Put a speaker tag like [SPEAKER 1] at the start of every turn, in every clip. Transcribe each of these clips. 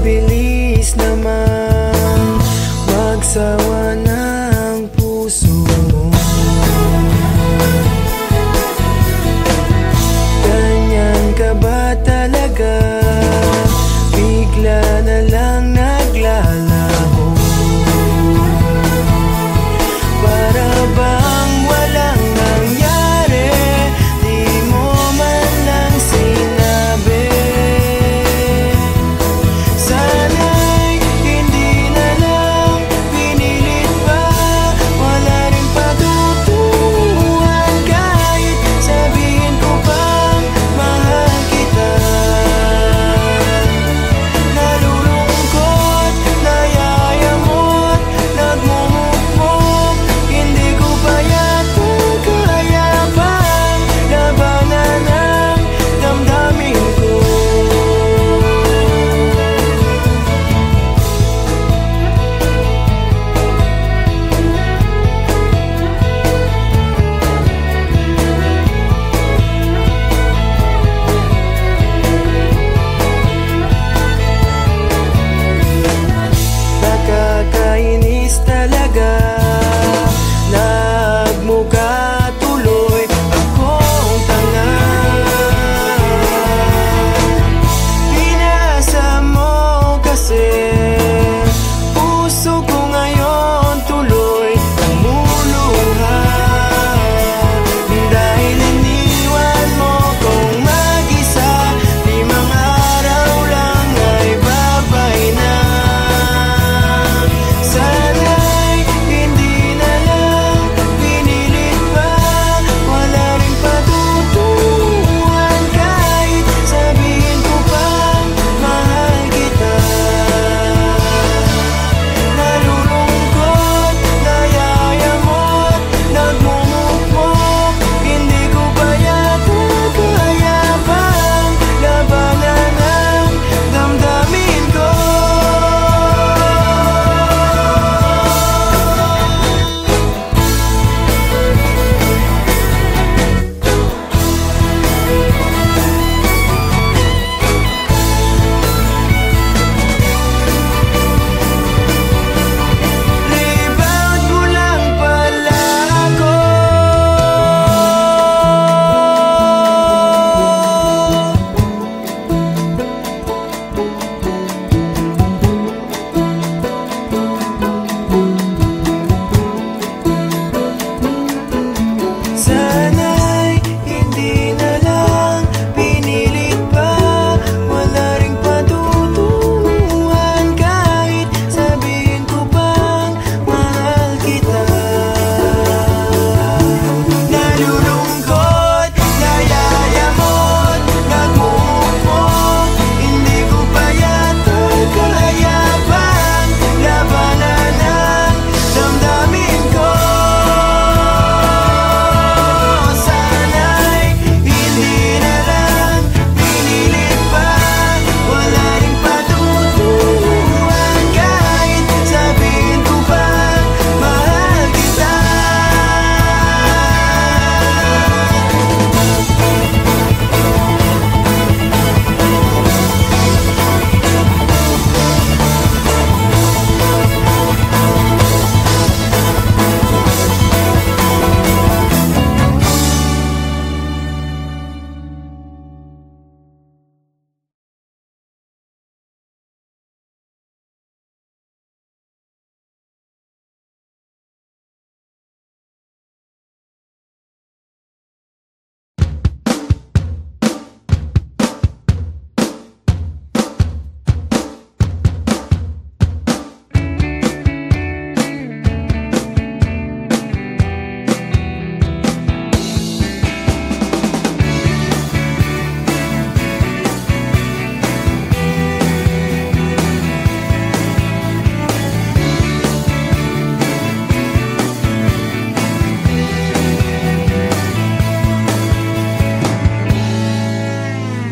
[SPEAKER 1] Mabilis naman magsawa ng puso mo. Ganyan ka ba talaga? Bigla na lang naglalaho. Para bang walang nangyari, di mo man lang sinabi. Sana'y hindi na lang pinilit pa, wala rin patutuhan kahit sabihin ko pang mahal kita. Nalulungkot, nayayamot, nagmumukmok, hindi ko pa yata kaya pang labanan ang damdamin ko. Nakakainis talaga, nagmukha tuloy akong tanga. Pinasa mo kasi puso ko ngayon tuloy namuluha. Dahil iniwan mo kong mag-isa, 5 araw lang ay babay na. Sana'y hindi na lang pinilit pa, wala rin patutuhan kahit sabihin ko pang mahal kita. Nalulungkot, nayayamot, nagmumukmok, hindi ko pa yata kaya pang labanan ang damdamin ko. Rebound mo lang pala ako. Sana'y hindi na lang pinilit pa, wala ring patutuhan kahit sabihin ko pang mahal kita. Nalulungkot, nayayamot, nagmumukmok, hindi ko pa yata kaya pang labanan ang damdamin ko. Sana'y hindi na lang pinilit pa, wala ring patutuhan kahit sabihin ko pang mahal kita.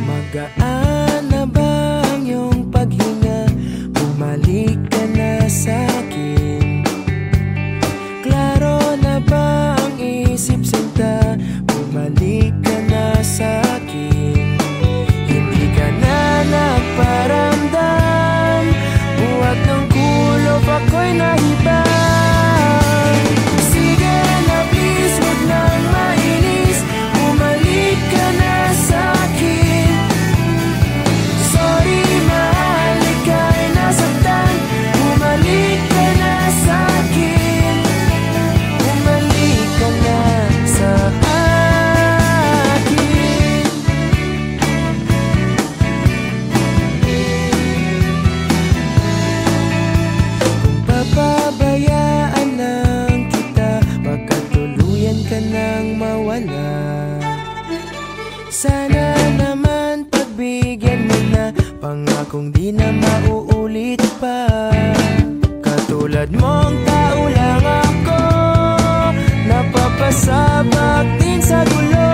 [SPEAKER 1] Magaan na ba ang iyong paghinga? Bumalik ka na sa'kin. Klaro na ba ang isip sinta? Bumalik ka na sa'kin. Hindi ka na nagparamdam kung di na mauulit pa. Katulad mong tao lang ako, napapasabak din sa gulo.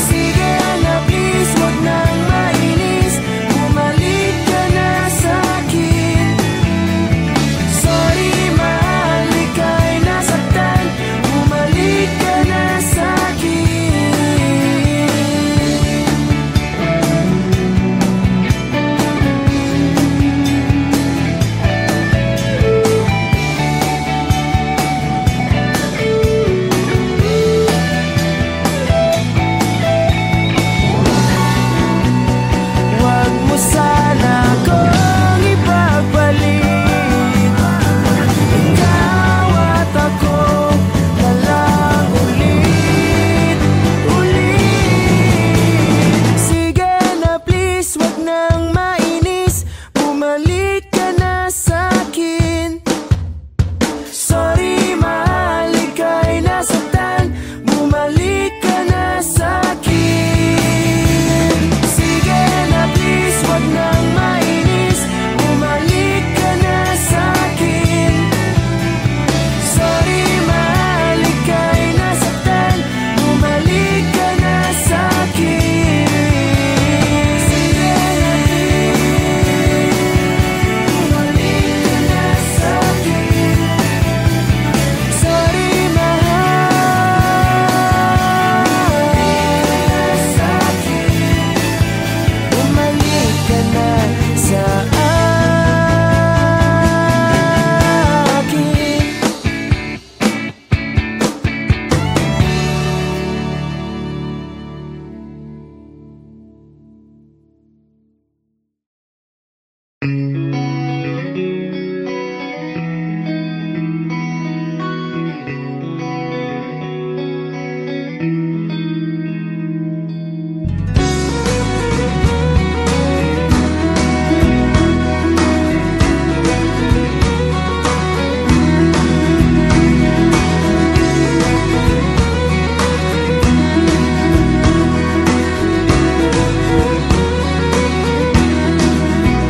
[SPEAKER 1] Sige na please, wag nang mainis, bumalik ka na sa'kin. Sorry mahal, ika'y nasaktan, bumalik ka na sa'kin. Wag mo sana akong ipagpalit, ikaw at ako na lang ulit, ulit. Sige na please, wag nang mainis, bumalik ka na sa'kin. Sorry mahal, ika'y nasaktan, bumalik ka na sa'kin. Sige na please, wag nang mainis, bumalik ka na sa'kin. Sorry mahal, ika'y nasaktan, bumalik ka na sa'kin. Sige na please, bumalik ka na sa'kin. Sorry mahal, sa'kin, bumalik ka na sa akin.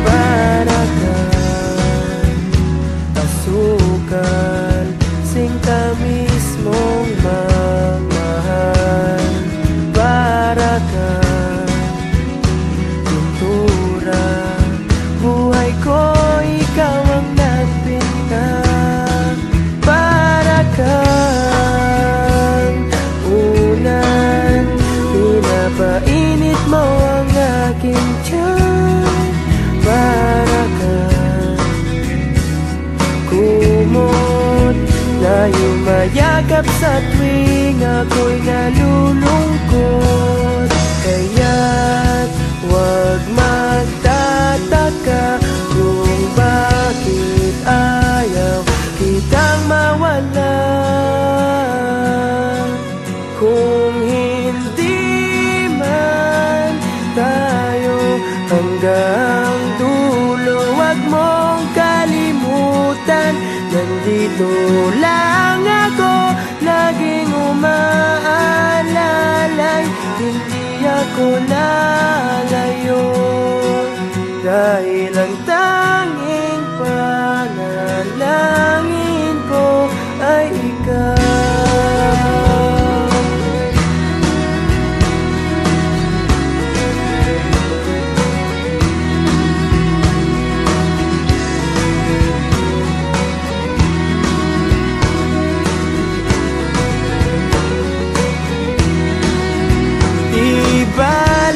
[SPEAKER 1] Para kang asukal, singka mismong magmahal. Para kang pintura, buhay ko ikaw ang nagpinta. Para kang ulan, pinapainit mo ang aking tiyan. Para kang kumot na yumayakap sa tuwing ako'y nalulungkot. Kaya't wag magtataka kung bakit ayaw kitang mawala. Kung hindi man tayo hanggang dulo, wag mong kalimutan, nandito lang ako, laging umaalalay. Hindi ako lalayo, dahil ang tanging panalangin ko ay ikaw.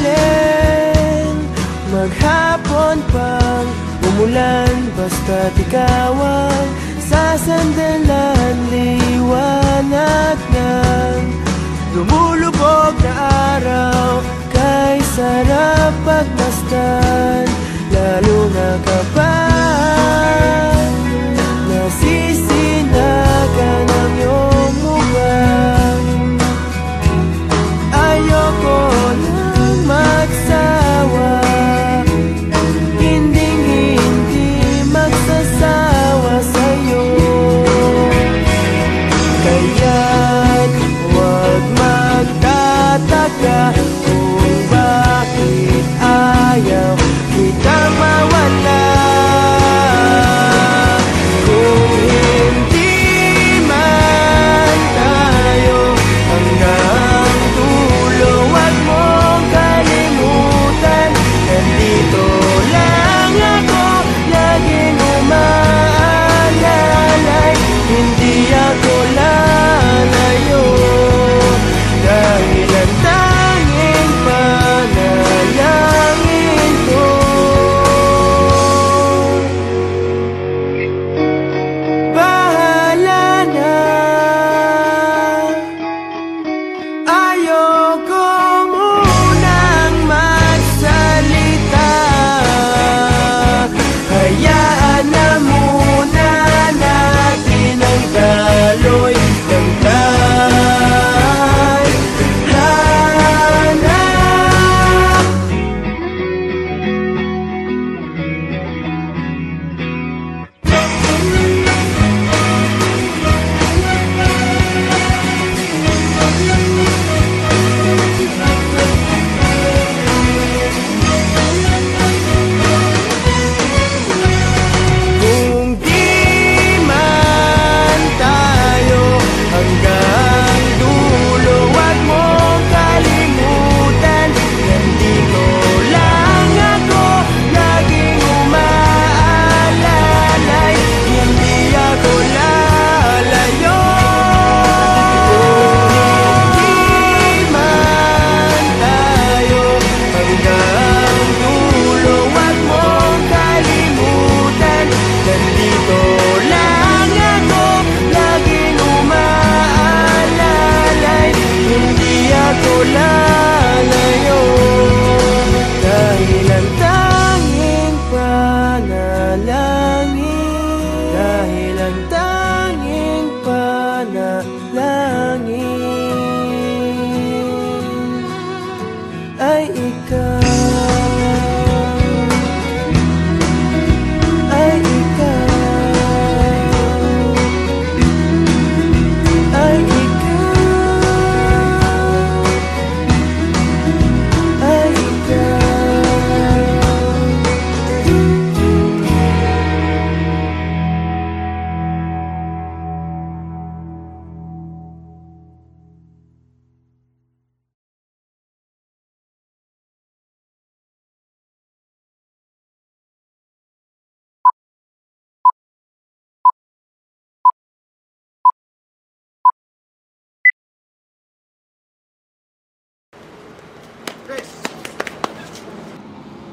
[SPEAKER 1] Ibaleng maghapon pang umulan, basta't ikaw ang sasandalan. Liwanag ng lumulubog na araw, kay sarap pagmasdan, lalo na kapag nasisinagan ang iyong mukha. Ayoko nang magsawa, hinding-hindi magsasawa sa'yo. Kaya't wag magtataka kung bakit ayaw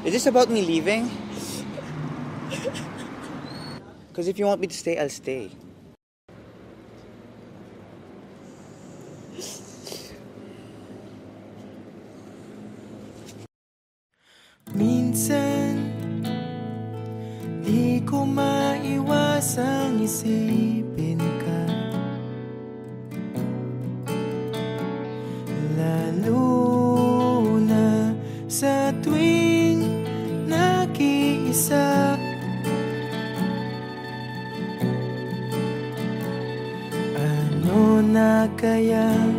[SPEAKER 2] Is this about me leaving? Because if you want me to stay, I'll stay.
[SPEAKER 1] Minsan, di ko maiwasang isipin ka, lalo na sa tuwing nakiisa. Ano na kayang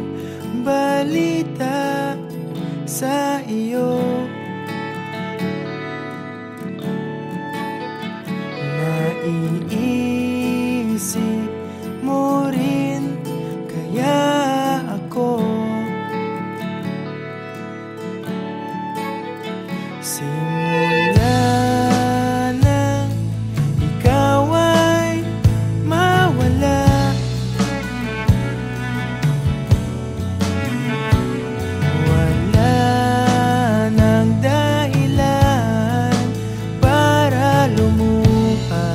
[SPEAKER 1] balita sa iyo? Naiisip mo rin kaya ako? Simula nang ikaw ay mawala, wala nang dahilan para lumuha.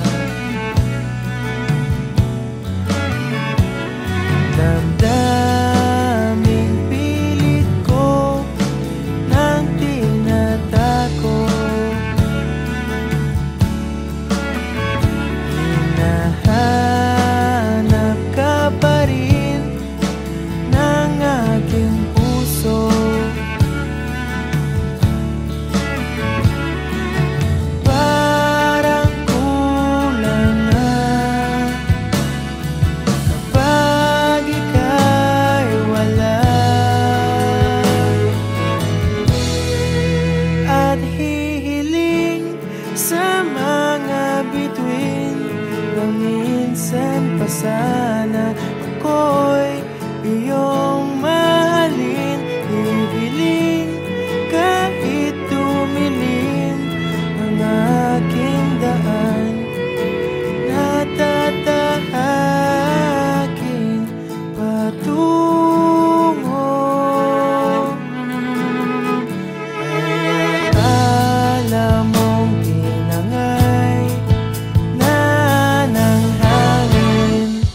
[SPEAKER 1] Damdaming pilit ko nang tinatako, hinahanap ka pa rin ng aking puso. Parang kulang na kapag ika'y wala, at hihiling sa mga bituin na minsan pa sana ako'y iyong mahalin. Hihiling kahit tumilim ang aking daan, natatahakin patungo. Alaala mong tinangay na ng hangin.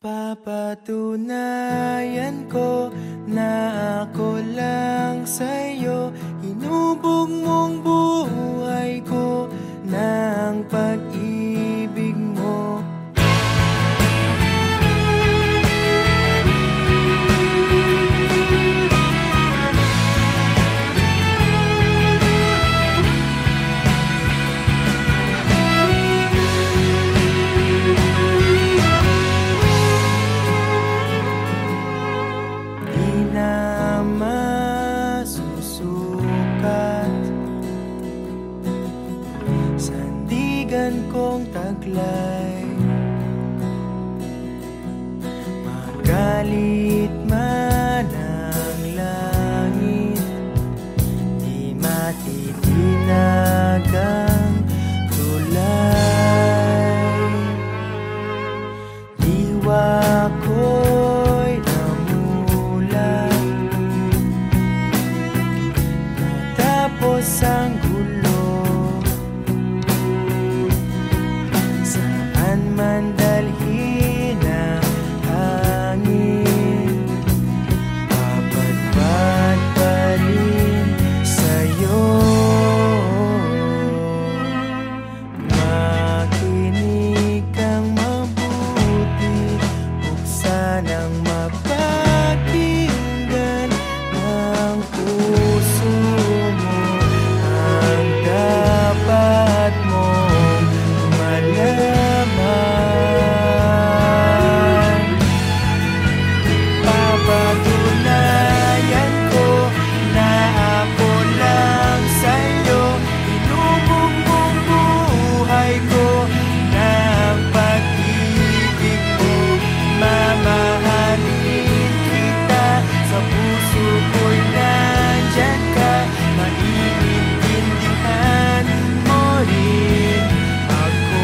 [SPEAKER 1] Papatunayan ko na ako lang sa'yo. Hinubog mong buhay ko ng pag-ibig mo. Kong taglay, magalit man ang langit, di matitinag ang tulay. Diwa ko'y namulat, natapos ang man dalhin ang hangin, papadpad pa rin sa'yo. Makinig kang mabuti, buksan ang mapakinggan ng puso mo ang dapat mong malaman. Papatunayan ko na ako lang sa'yo. Hinubog mong buhay ko ng pag-ibig mo. Mamahalin kita, sa puso ko'y nandyan ka. Maiintindihan mo rin ako.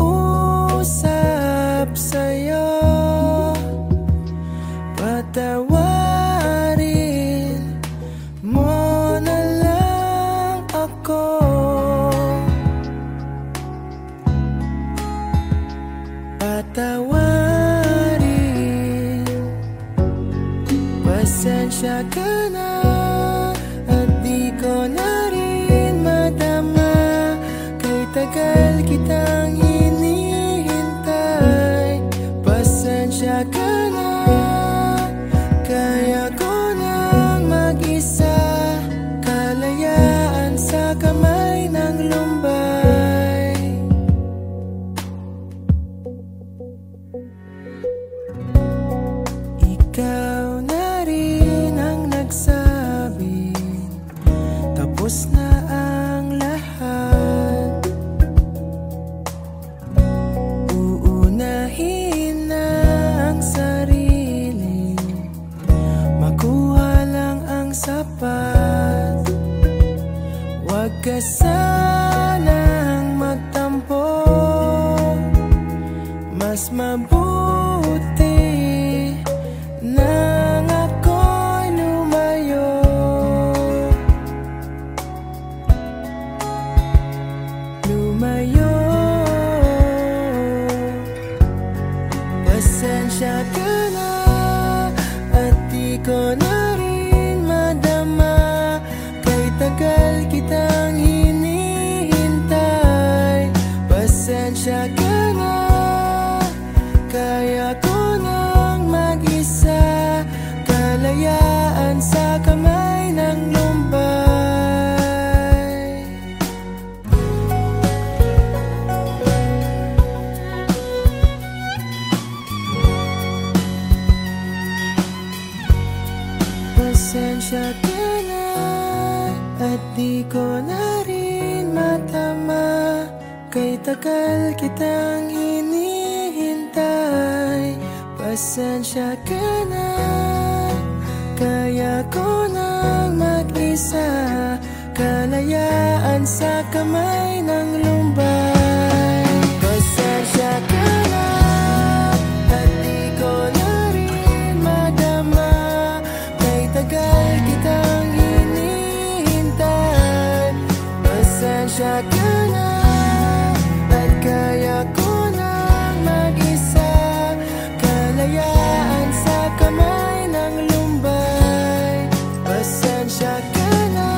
[SPEAKER 1] Nakikiusap sa'yo, patawarin mo na lang ako. Patawarin, pasensya ka na at di ko na rin madama. Tagal kitang hinihintay, pasensya ka na. Kaya ko nang mag-isa, kalayaan sa kamay ng lumbay. Ikaw na rin ang nagsabi, tapos na ang lahat. Sapat, wag ka sanang magtampo. Mas mabuti nang ako'y lumayo. Lumayo, pasensya ka na at di ko na tagal kitang hinihintay, pasensya ka na. Kaya ko nang mag-isa, kalayaan Pasensya ka na at di ko na rin matama, kay tagal kitang hinihintay. Pasensya ka na, kaya ko nang mag-isa, kalayaan sa kamay ng lumbay. Pasensya ka na at di ko na rin madama, kay tagal kitang hinihintay. Pasensya ka na at kaya ko nang mag-isa, kalayaan sa kamay ng lumbay. Pasensya ka na.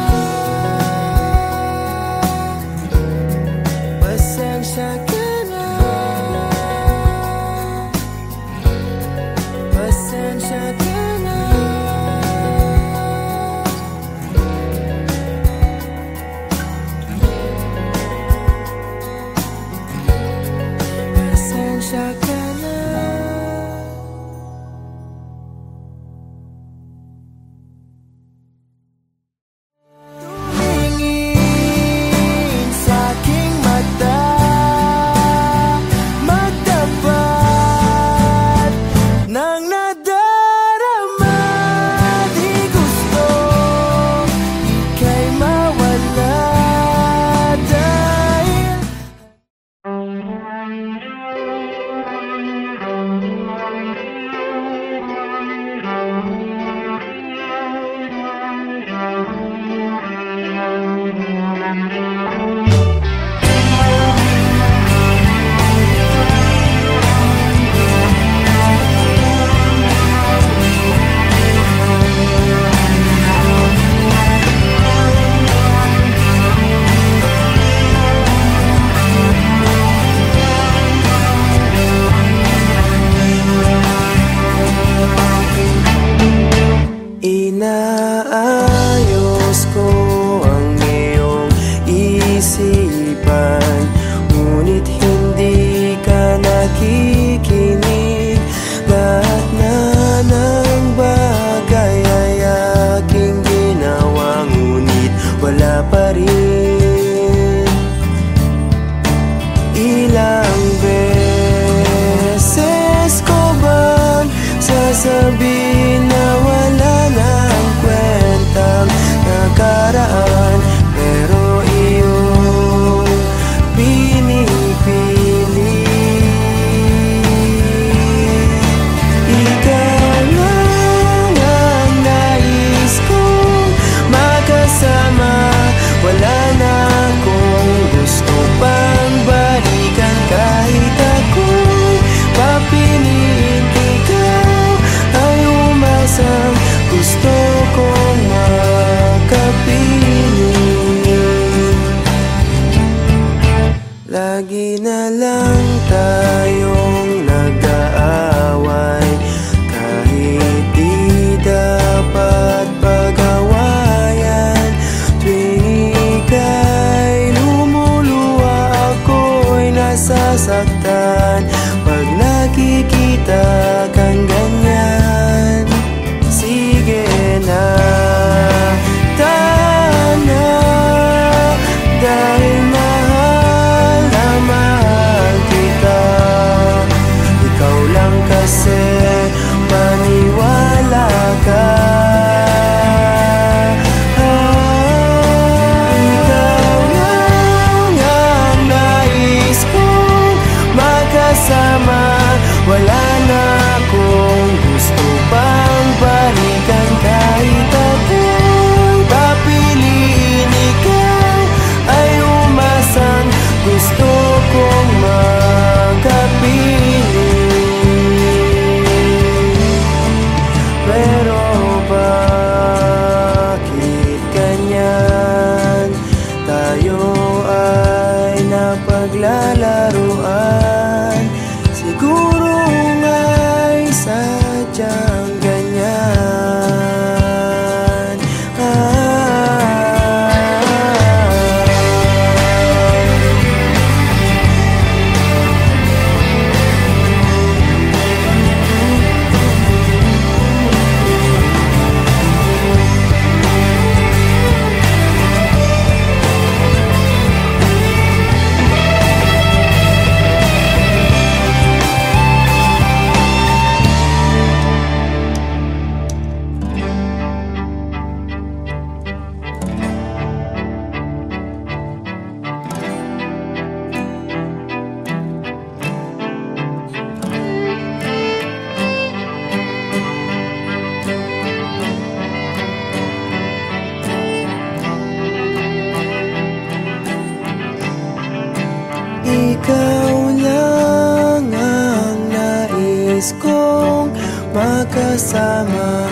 [SPEAKER 1] makasama.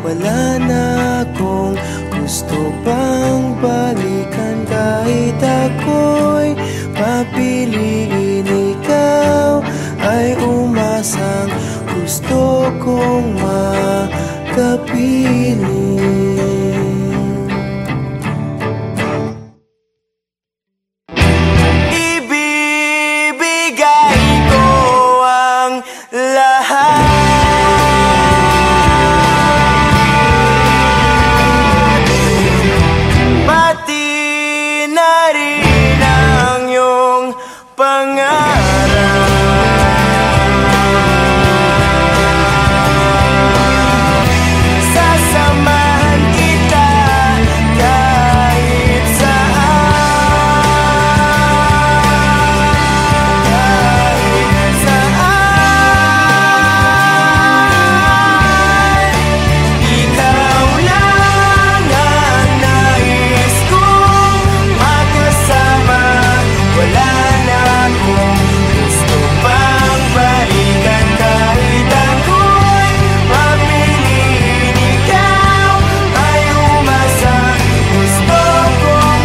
[SPEAKER 1] Wala na akong gusto pang balikan, kahit ako'y papiliin. Ikaw ay umasang gusto kong makapiling. Ibibigay ko ang lahat, pati na rin ang iyong pangarap. Sasamahan kita kahit saan, kahit saan. Ikaw lang ang nais kong makasama. Wala na akong gusto pang balikan, kahit ako'y papiliin. Ikaw ay umasang gusto kong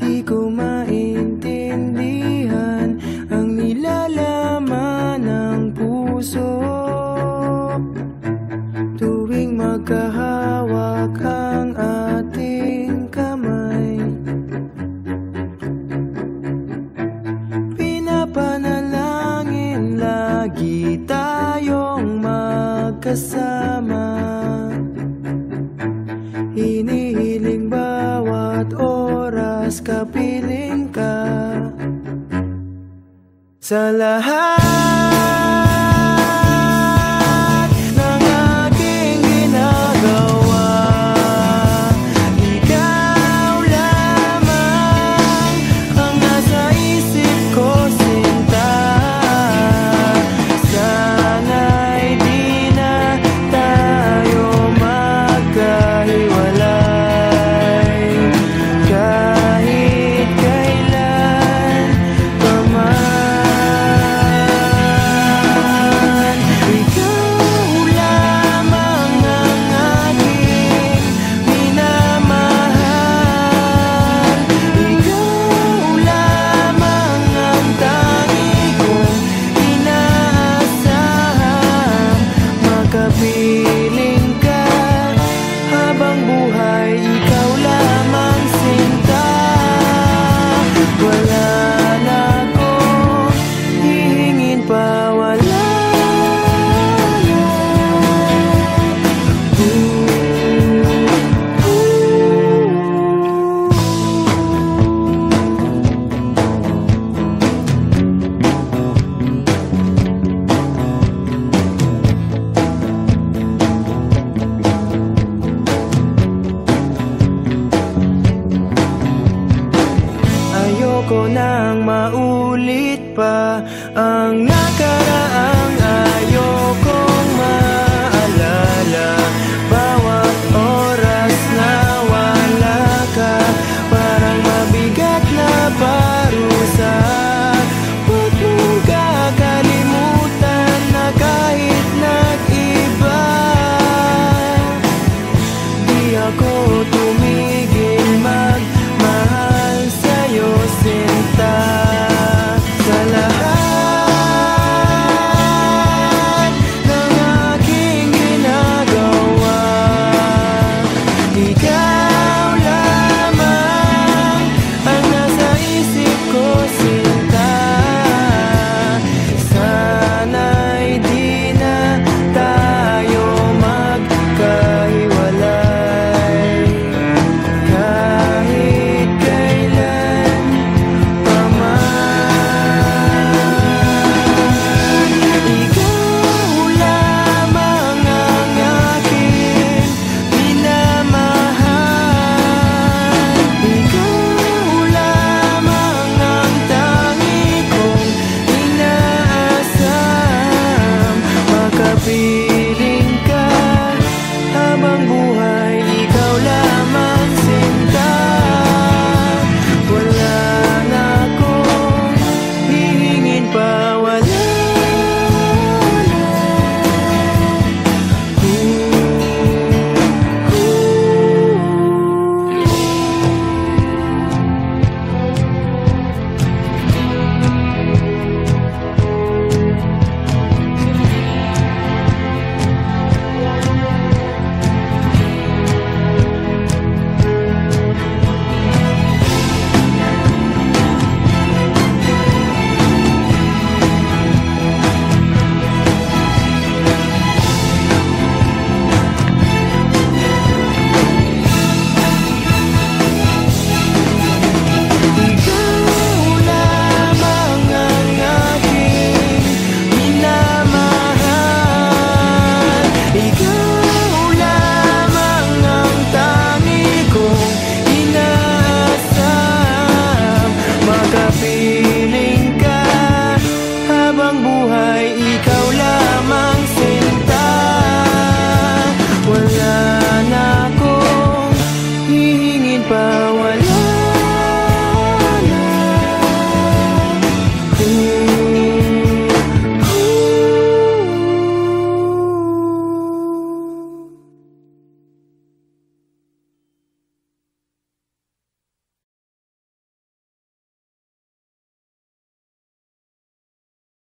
[SPEAKER 1] di ko maintindihan ang nilalaman ng puso tuwing magkahawak ang ating kamay. Pinapanalangin lagi tayong magkasama. Hinihiling bawat oras kapiling ka. Sa lahat ng aking ginagawa, ikaw lamang ang nasa isip ko, sinta. Sana'y di na tayo magkahiwalay, kahit kailan pa man. Ikaw lamang ang aking minamahal. Ikaw lamang ang tangi kong inaasahan. Makapiling ka habang buhay, ikaw lamang, sinta. Wala na akong hihingin pa, wala na. Ayoko nang maulit pa ang nakaraang ayokong maalala. Bawat oras na wala ka, parang mabigat na parusa. Huwag mong kakalimutan na kahit nag-iba, di ako tumigil magmahal sa'yo, sinta. Sa lahat ng aking ginagawa, ikaw